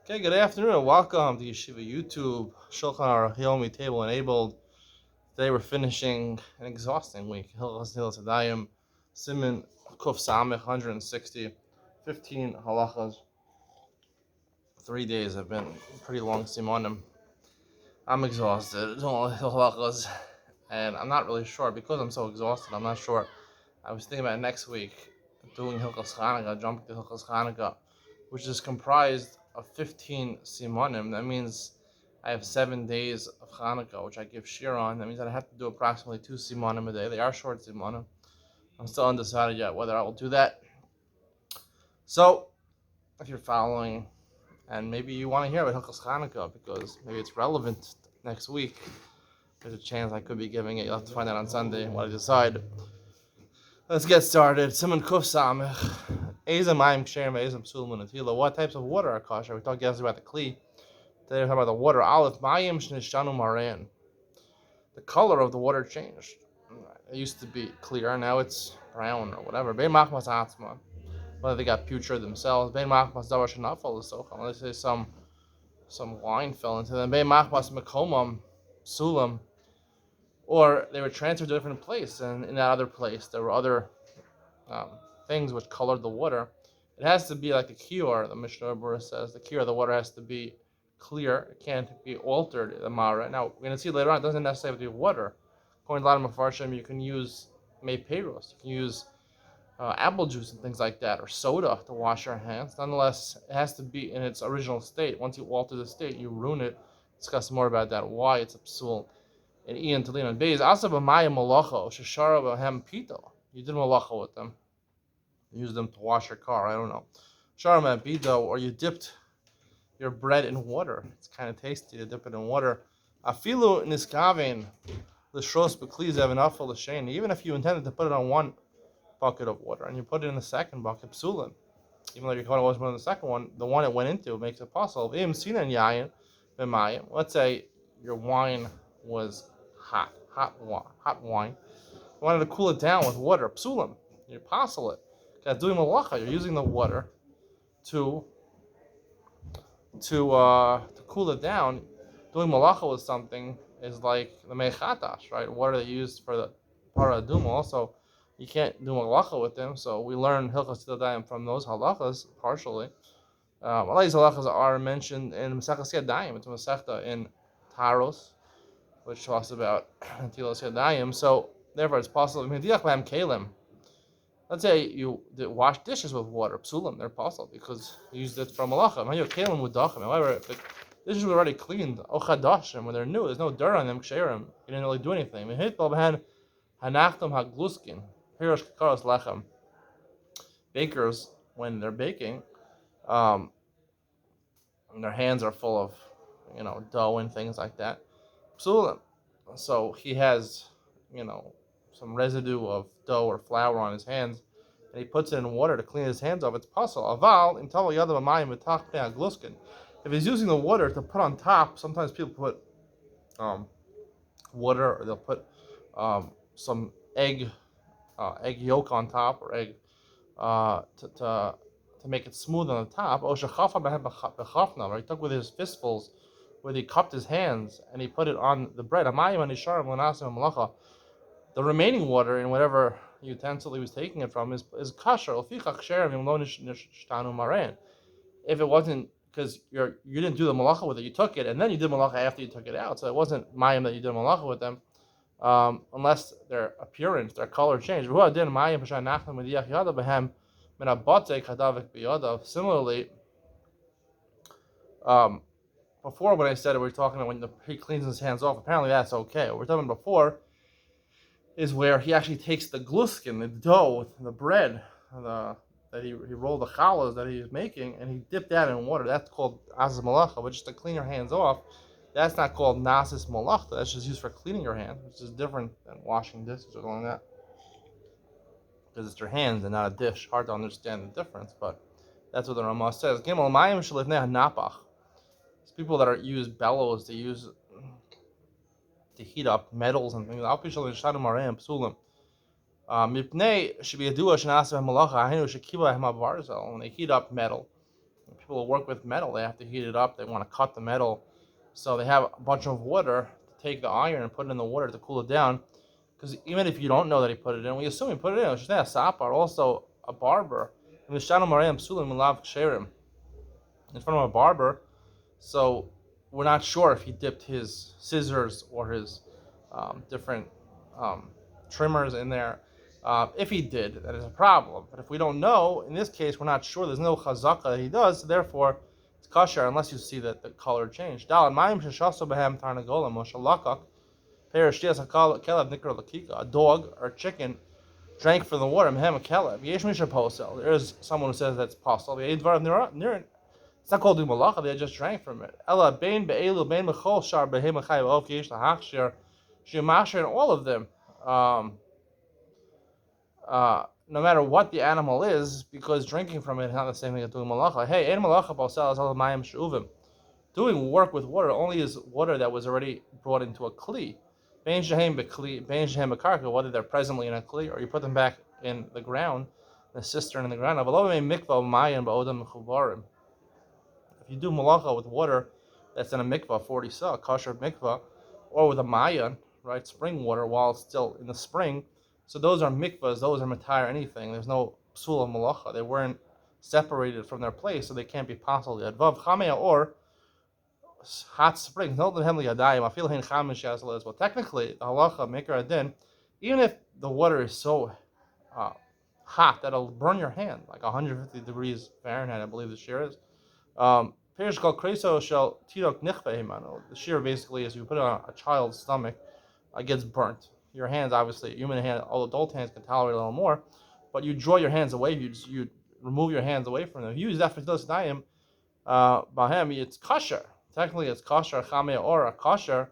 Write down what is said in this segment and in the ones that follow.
Okay, good afternoon and welcome to Yeshiva YouTube, Shulchan Aruch Yomi Table Enabled. Today we're finishing an exhausting week. Hilchos Adayim, Siman Kuf Samech 160, 15 halachas. 3 days have been pretty long simanim. I'm exhausted, doing all the halachas, and I'm not really sure because I'm so exhausted. I'm not sure. I was thinking about next week doing Hilchos Chanukah, jumping to Hilchos Chanukah, which is comprised of 15 simanim. That means I have 7 days of Chanukah, which I give shir on. That means that I have to do approximately 2 simanim a day. They are short simanim. I'm still undecided yet whether I will do that. So, if you're following, and maybe you want to hear about Hilchos Chanukah because maybe it's relevant next week, there's a chance I could be giving it. You'll have to find out on Sunday what I decide. Let's get started. Siman Kuf Samech. Eza Mayim Ksherim, Eza Psulim Natila. What types of water are kosher? We talked yesterday about the Kli. Today we're talking about the water. Aleph Mayim Shnishanu Maran. The color of the water changed. It used to be clear, now it's brown or whatever. Bein Machmas Atzma. Whether they got putrid themselves. Bein Machmas Davar Shenafal L'Socham. Let's say some wine fell into them. Bein Machmas Mekomam Sulam. Or they were transferred to a different place, and in that other place there were other things which colored the water. It has to be like a kior. The Mishnah Berurah says the kior of the water has to be clear. It can't be altered. The mara. Now we're going to see later on. It doesn't necessarily have to be water. According to a lot of mafarshim, you can use meiperos. You can use apple juice and things like that, or soda to wash your hands. Nonetheless, it has to be in its original state. Once you alter the state, you ruin it. Discuss more about that. Why it's a psul. And Ian Talin and Beis Asa b'Maya Malacha Shashara b'Hem Pito. You did malacha with them. You used them to wash your car. I don't know. Shara Pito, or you dipped your bread in water. It's kind of tasty to dip it in water. Afilu niskaven l'shros b'klizev and afal l'shein. Even if you intended to put it on one bucket of water and you put it in the second bucket, psulim. Even though your kohen was in the second one, the one it went into makes it possible. Let's say your wine was hot wine. You wanted to cool it down with water, psulim. You passel it. That's doing malacha. You're using the water to cool it down. Doing malacha with something is like the mechatash, right? Water that you used for the paraduma. Also, you can't do malacha with them. So we learn hilchos tadayim from those halachas partially. All these halachas are mentioned in Masechtas Yadayim. It's a masechta in Taros, which talks about Tilos Yadayim. So therefore, it's possible. Let's say you wash dishes with water, psulim, they're possible because you used it from malacha. However, if the dishes were already cleaned, ochadashim, when they're new, there's no dirt on them, ksherim, you didn't really do anything. Bakers, when they're baking, and their hands are full of, dough and things like that. Psulim. So he has, some residue of dough or flour on his hands, and he puts it in water to clean his hands off. It's possible. Aval if he's using the water to put on top, sometimes people put water, or they'll put some egg yolk on top, or egg to make it smooth on the top. Or he took with his fistfuls, where he cupped his hands and he put it on the bread. The remaining water in whatever utensil he was taking it from is kosher. If it wasn't because you didn't do the malacha with it, you took it and then you did malacha after you took it out, so it wasn't mayim that you did malacha with them, unless their appearance, their color changed. Similarly, before when I said it, we were talking about when he cleans his hands off. Apparently that's okay. What we're talking about before is where he actually takes the gluskin, the dough, the bread, that he rolled the challahs that he was making, and he dipped that in water. That's called asas malacha, but just to clean your hands off, that's not called nasis malachta. That's just used for cleaning your hands, which is different than washing dishes or something like that. Because it's your hands and not a dish. Hard to understand the difference, but that's what the Ramah says. Gimel mayim shalifnei hanapach. It's people that use bellows to heat up metals and things. When they heat up metal, people who work with metal, they have to heat it up. They want to cut the metal, so they have a bunch of water to take the iron and put it in the water to cool it down. Because even if you don't know that he put it in, we assume he put it in. It's just a sapar, also a barber. In front of a barber, so we're not sure if he dipped his scissors or his different um, trimmers in there. If he did, that is a problem. But if we don't know, in this case, we're not sure. There's no chazaka that he does, so therefore it's kosher unless you see that the color changed. A dog or chicken drank from the water. There is someone who says that's possible. It's not called doing malacha, they just drank from it. Ella bein be'elu bein mechol shar behem achayev of yesh lahachshir shemasher in all of them. No matter what the animal is, because drinking from it is not the same thing as doing malacha. Hey, ein malacha b'osel al mayim she'uvim. Doing work with water only is water that was already brought into a kli. Bein shehem bekli, bein shehem bekarka, whether they're presently in a kli or you put them back in the ground, the cistern in the ground. Avalo mikvah mayim ba'odam mechubarim. If you do malacha with water that's in a mikvah, 40 sa, kosher mikvah, or with a mayan, right, spring water while it's still in the spring, so those are mikvahs, those are matar anything. There's no psul of malacha. They weren't separated from their place, so they can't be possible. Advav chamea or hot springs. Well, technically, the halacha maker adin, even if the water is so hot that it'll burn your hand, like 150 degrees Fahrenheit, I believe the shear is. The shear basically is you put it on a child's stomach, it gets burnt. Your hands, obviously, human hand, all adult hands can tolerate a little more, but you draw your hands away, you remove your hands away from them. If you use that for dayim, bahem, it's kosher. Technically, it's kosher, chameh or a kosher.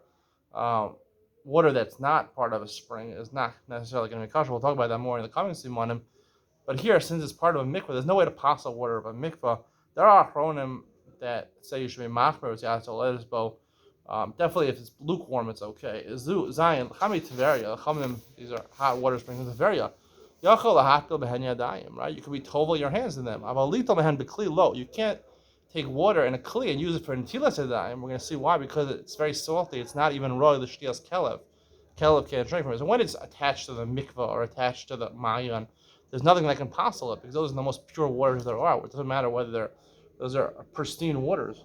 Water that's not part of a spring is not necessarily going to be kosher. We'll talk about that more in the coming simanim. But here, since it's part of a mikvah, there's no way to pass the water of a mikvah. There are achronim that say you should be machmer with yatzol edisbo. Definitely, if it's lukewarm, it's okay. Zion, chami tiveria, these are hot water springs in Tiveria. Yachol lahakil behen yadayim, right? You can be tovel your hands in them. Avalito behen bekli lo. You can't take water in a kli and use it for netilas yadayim. We're going to see why, because it's very salty. It's not even roy l'shtias kelev. Kelev can't drink from it. So when it's attached to the mikvah or attached to the mayan, there's nothing that can possible it, because those are the most pure waters there are. It doesn't matter whether those are pristine waters.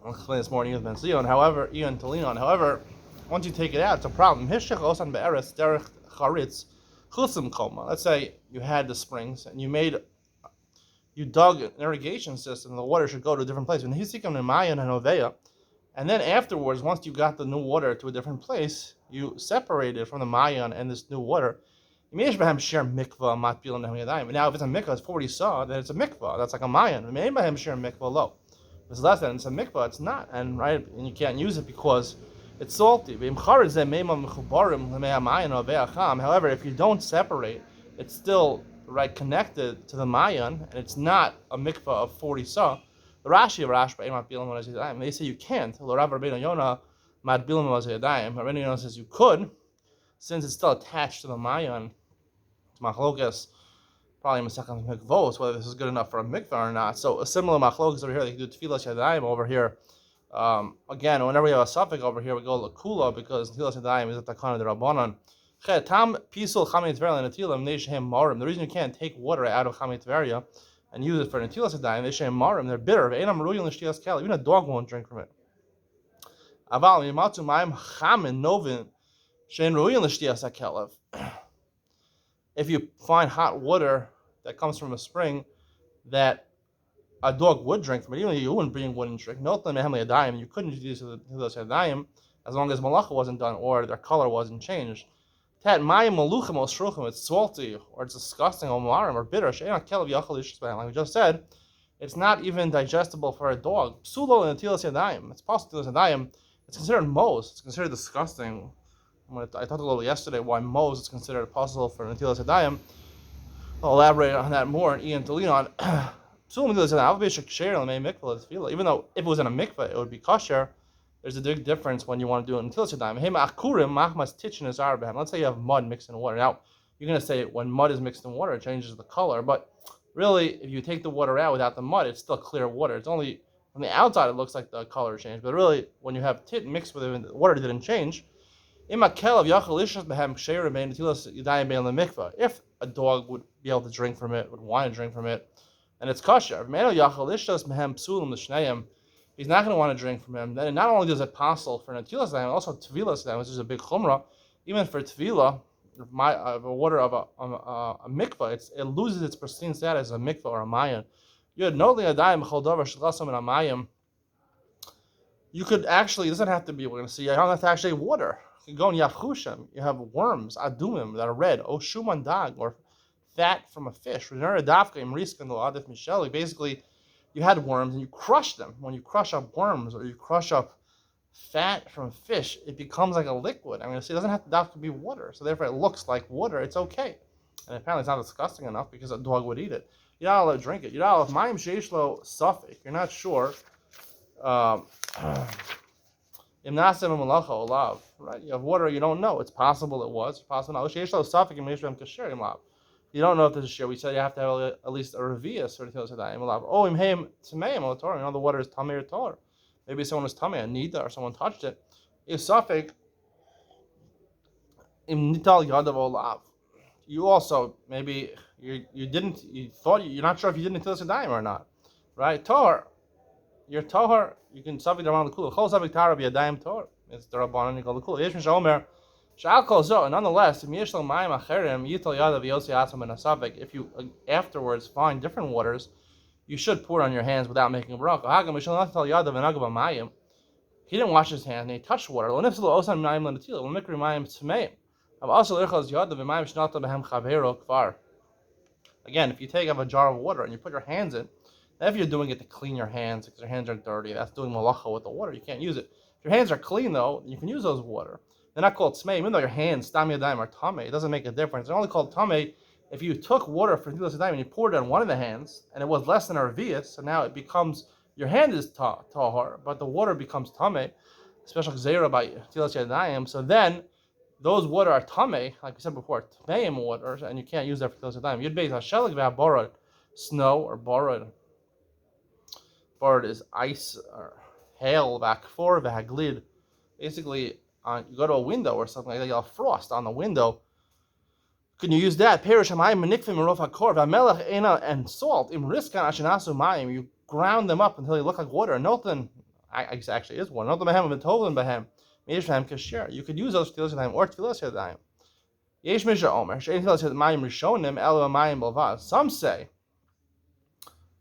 I'll explain this more in Ian Talinon. However, once you take it out, it's a problem. Let's say you had the springs and you dug an irrigation system. The water should go to a different place. And then afterwards, once you got the new water to a different place, you separated from the mayan and this new water. Now, if it's a mikvah, it's 40 saw, then it's a mikvah. That's like a mayan. It's less than, it's a mikvah, it's not. And you can't use it because it's salty. However, if you don't separate, it's still connected to the mayan, and it's not a mikvah of 40 saw. The Rashi of Rashba, they say you can't. Rabbeinu Yonah says you could, since it's still attached to the mayan. It's machlokas, probably Masechet Mikvos, whether this is good enough for a mikvah or not. So a similar machlokas over here, they can do tefillas yadayim over here. Again, whenever we have a suffix over here, we go lakula, because tefillas yadayim is a takana de rabbanon. Tam pisul chamei tveria netilam neishem marim. The reason you can't take water out of chamei tveria and use it for netilas yadayim, neishem marim, they're bitter. Ve'enam ruyin l'shtias kelev. Even a dog won't drink from it. Aval yimatzu mayim chamin novin shein ruyin l'shtias kelev. If you find hot water that comes from a spring that a dog would drink from it, even you wouldn't drink, you couldn't use those yadayim as long as malacha wasn't done or their color wasn't changed. It's salty or it's disgusting or bitter. Like we just said, it's not even digestible for a dog. It's possible to it's considered mos. It's considered disgusting. I talked a little yesterday why mos is considered possible for netilas yadayim. I'll elaborate on that more in Ian Talinon. Even though if it was in a mikveh, it would be kosher. There's a big difference when you want to do it in netilas yadayim. Let's say you have mud mixed in water. Now you're going to say when mud is mixed in water, it changes the color, but Really, if you take the water out without the mud, it's still clear water. It's only on the outside it looks like the color changed, but really, when you have tit mixed with it, and the water didn't change. If a dog would be able to drink from it, would want to drink from it, and it's kosher. He's not going to want to drink from him. Then not only does it possible for netilas time, also tevilas time, which is a big chumrah. Even for tevila, the water of a mikvah, it loses its pristine status as a mikvah or a mayan. You had no liadayim chol davar shlasam and a mayim. You could actually, it doesn't have to be, we're going to see, you don't have to actually water. You can go in Yavchushim, you have worms, adumim, that are red, or shuman dag, or fat from a fish. Basically, you had worms and you crushed them. When you crush up worms or you crush up fat from fish, it becomes like a liquid. I'm going to say it doesn't have to be water. So therefore it looks like water, it's okay. And apparently it's not disgusting enough because a dog would eat it. You're not allowed to drink it. You're not allowed, mayim sheishlo suffik. You're not sure. Right? You have water you don't know. It's possible it was. It's possible not. You don't know if this is share. We said you have to have at least a revius or to oh, imheim tameim al Torah. You know the water is tamei or Torah. Maybe someone was tamei, a nida, or someone touched it. If suffik im nital yadav olav. You also maybe you thought you're not sure if you didn't tell us a dime or not, right? Torah. Your Torah, you can suffix around the kula. Chol suffix Torah be a dime Torah. It's the Rabbanan, you call the kula. Yesh mishomer, shal kol zo. Nonetheless, if yesh lo mayim acherim, yital yadav yosi atzam and a suffix. If you afterwards find different waters, you should pour it on your hands without making a bracha. Hagam mishal not yital yadav and agav mayim. He didn't wash his hands and he touched water. Lo nifsalo osan mayim lenatila. Lo mikri mayim tmeim. Av also lirchaz yadav and mayim shnata behem chavero kvar. Again, if you take up a jar of water and you put your hands in, if you're doing it to clean your hands because your hands are dirty, that's doing malacha with the water. You can't use it. If your hands are clean, though, you can use those water. They're not called tmei, even though your hands, stam yadayim, are tamei. It doesn't make a difference. They're only called tamei if you took water for tilas yadayim and you poured it on one of the hands, and it was less than a revius, so now it becomes, your hand is tahor, but the water becomes tamei, special gzeira by tilas yadayim. So then, those water are tamei, like we said before, tmeim waters, and you can't use that for tilas yadayim. You'd base hashelik v'haborod, snow or borod. Borod is ice or hail, vakfor, vahaglid. Basically, you go to a window or something like that, you have frost on the window. Can you use that? Perish hamayim menikvim merof hakor v'melech ena and salt im riskan ashinasu mayim. You ground them up until they look like water. Nothing, I guess actually is water. Nothing behem v'tovlim behem. Meish behem kasher. You could use those tefillas yadayim or tefillas yadayim. Yesh misha omer she'en tefillas yadayim rishonim elu hamayim b'lvad. Some say,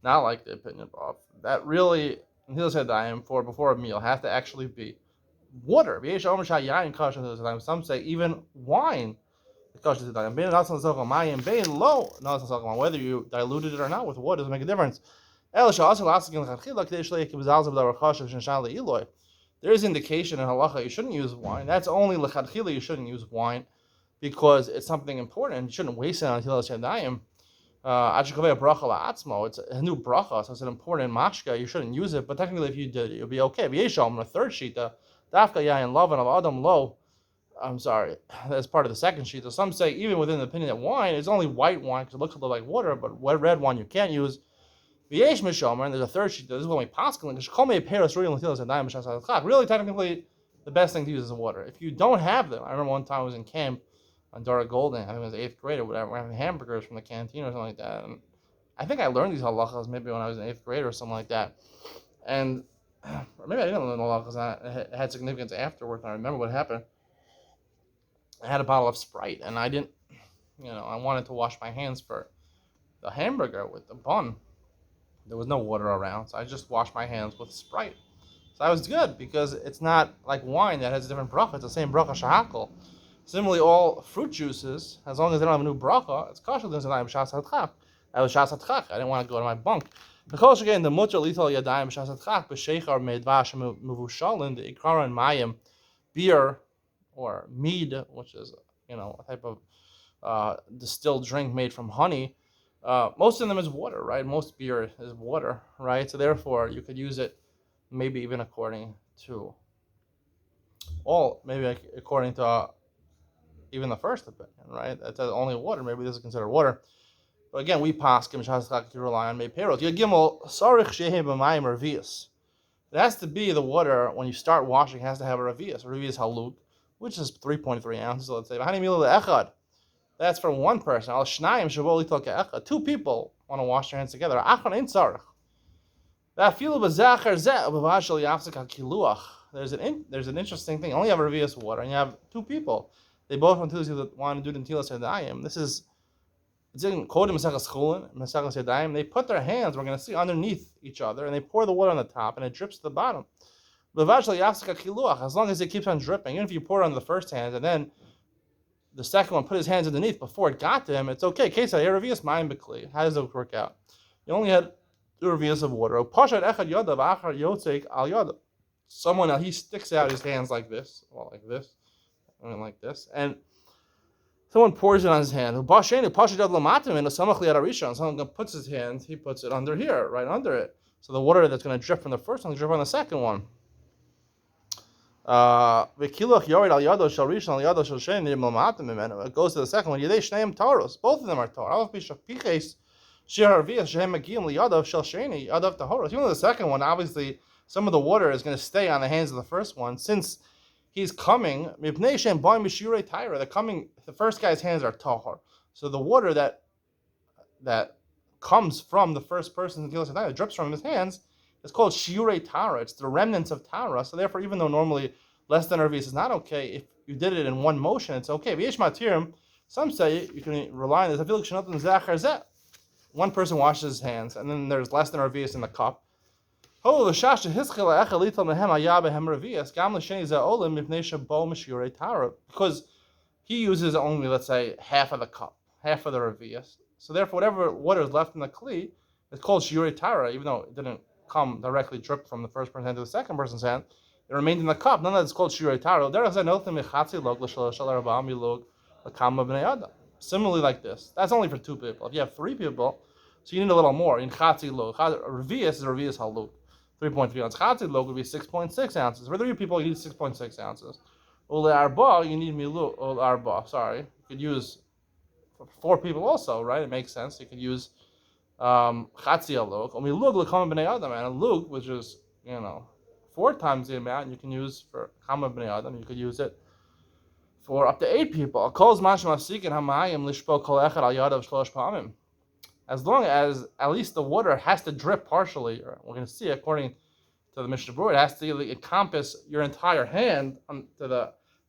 not like the opinion of that really, tefillas yadayim for before a meal have to actually be water. Some say even wine. Whether you diluted it or not with water doesn't make a difference. There is indication in halacha you shouldn't use wine. That's only l'chadchila you shouldn't use wine because it's something important. You shouldn't waste it on tefillas yadayim. It's a new bracha, so it's an important mashka. You shouldn't use it, but technically, if you did, it would be okay. The third shita, dafka yayin lavan of adam lo. I'm sorry, that's part of the second shita. Some say even within the opinion that wine is only white wine because it looks a little like water, but red wine you can't use. V'yesh mishomer, and there's a third shita. This is when we paskin because kol mei peros ruim l'tilas yadayim b'shas hadchak. Really, technically, the best thing to use is water. If you don't have them, I remember one time I was in camp on Dora Golden, I think it was 8th grade or whatever, we're having hamburgers from the canteen or something like that. And I think I learned these halachas maybe when I was in 8th grade or something like that. And or maybe I didn't learn the halachas, it had significance afterwards, and I remember what happened. I had a bottle of Sprite, and I didn't, I wanted to wash my hands for the hamburger with the bun. There was no water around, so I just washed my hands with Sprite. So I was good, because it's not like wine that has a different bracha. It's the same bracha shahakol. Similarly, all fruit juices, as long as they don't have a new bracha, it's kosher. I was shas hadchak. I didn't want to go to my bunk. Because again, the mutter lethal yadayim shas hadchak b'sheichar meidvash mevushalin the ikara and mayim, beer or mead, which is a type of distilled drink made from honey. Most of them is water, right? Most beer is water, right? So therefore, you could use it, maybe even according to even the first opinion, right? That says only water. Maybe this is considered water. But again, we paskim shas you rely on may perot. Yagimel sarich shehe b'mayim revius. It has to be the water when you start washing has to have a revius. Revius haluk, which is 3.3 ounces. Let's say that's for one person. Al shnayim shavoli toka echad. Two people want to wash their hands together. Achon ein tzarich. There's an interesting thing. You only have a revius water, and you have two people. They both want to do the netilas yadayim. This is it's in quoted Masechas Chulin, Masechas Yadayim. They put their hands, we're going to see, underneath each other, and they pour the water on the top, and it drips to the bottom. As long as it keeps on dripping, even if you pour it on the first hand, and then the second one put his hands underneath before it got to him, it's okay. How does it work out? You only had two revius of water. Someone, he sticks out his hands like this, and like this, and someone pours it on his hand. Someone puts his hand, he puts it under here, right under it. So the water that's going to drip from the first one will drip on the second one. It goes to the second one. Both of them are Torah. Even the second one, obviously, some of the water is going to stay on the hands of the first one, since he's coming. They're coming. The first guy's hands are tahor, so the water that comes from the first person's that drips from his hands is called shiurei tara. It's the remnants of tara. So therefore, even though normally less than revius is not okay, if you did it in one motion, it's okay. Some say you can rely on this. One person washes his hands, and then there's less than revius in the cup. Because he uses only, let's say, half of the cup, half of the revius. So therefore, whatever water is left in the kli is called shiurei tara, even though it didn't come directly drip from the first person's hand to the second person's hand. It remained in the cup. None of that is called shiurei tara. Similarly, like this. That's only for two people. If you have three people, so you need a little more. In chatzi log, revius is revius haluk. 3.3 ounces. Chatzi log would be 6.6 ounces. For three people, you need 6.6 ounces. Ule arba, you need milu. Ule arba, sorry. You could use for four people also, right? It makes sense. You could use chatzi log. Milug l'kama b'nei adam, and a lug, which is 4 times the amount, you can use for kama b'nei adam. You could use it for up to 8 people. As long as at least the water has to drip partially, or we're going to see according to the Mishnah Berurah, it has to encompass your entire hand to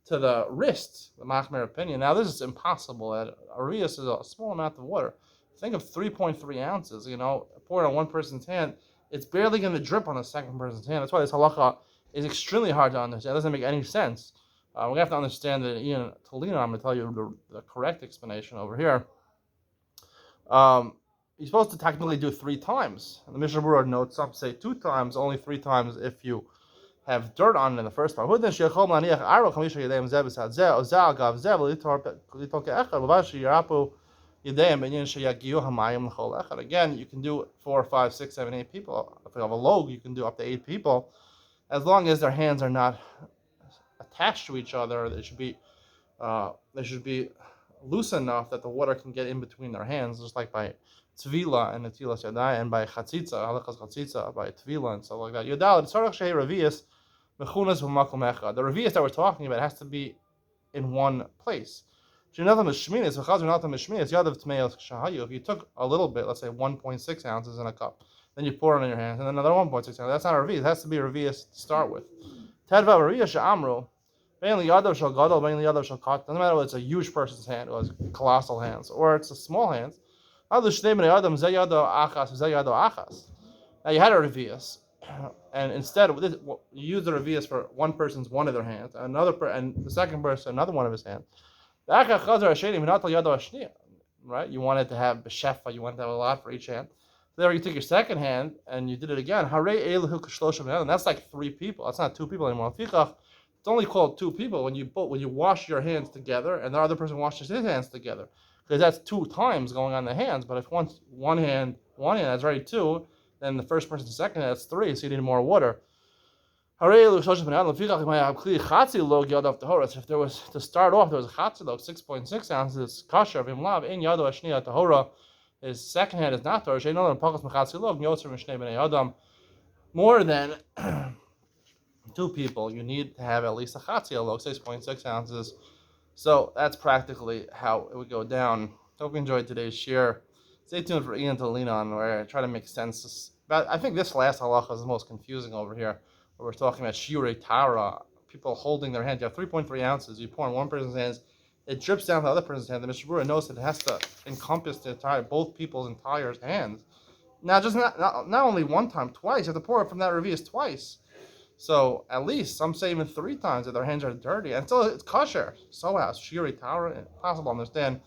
the wrist, the Machmer opinion. Now this is impossible. A revius is a small amount of water. Think of 3.3 ounces, poured on one person's hand, it's barely going to drip on the second person's hand. That's why this halacha is extremely hard to understand. It doesn't make any sense. We're going to have to understand that Ian Tolina, I'm going to tell you the correct explanation over here. You're supposed to technically do 3 times. The Mishnah Berurah notes some say 2 times, only 3 times if you have dirt on it in the first part. Again, you can do 4, 5, 6, 7, 8 people. If you have a log, you can do up to 8 people, as long as their hands are not attached to each other. They should be loose enough that the water can get in between their hands, just like by tvila and netilas yadayim, and by chatzitza, halachas chatzitza, by tvila and stuff like that. Yodal tzarich shei revius mechunas b'makom echad. The revius that we're talking about has to be in one place. If you took a little bit, let's say 1.6 ounces in a cup, then you pour it on your hands, and another 1.6 ounces. That's not a revius. It has to be a revius to start with. Tadva revius she'amru. Doesn't matter whether it's a huge person's hand or it's colossal hands, or it's a small hands. Now you had a revius, and instead of this, you use the revius for one person's one of their hands, and the second person another one of his hands. Right? You wanted to have b'shefa, you wanted to have a lot for each hand. So there you took your second hand and you did it again. And that's like 3 people. That's not 2 people anymore. It's only called 2 people when you wash your hands together and the other person washes his hands together, because that's 2 times going on the hands. But if one hand that's already 2, then the first person, the second hand, that's 3, so you need more water. If there was to start off, there was a chatzilog 6.6 ounces kasher v'imlav in yado ashniya tahora. His second hand is not Torah. More than two people, you need to have at least a chatzia log, 6.6 ounces. So that's practically how it would go down. Hope you enjoyed today's share. Stay tuned for Ian to lean on, where I try to make sense. But I think this last halacha is the most confusing over here, where we're talking about shiurei tara, people holding their hand. You have 3.3 ounces. You pour in one person's hands, it drips down the other person's hand. The Mishnah Berurah knows that it has to encompass the entire, both people's entire hands. Now, just not only one time, twice. You have to pour it from that revius twice. So at least some say even 3 times if their hands are dirty. And so it's kosher. So has shiurei tara, impossible to understand.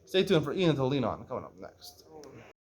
Stay tuned for Ian to lean on coming up next.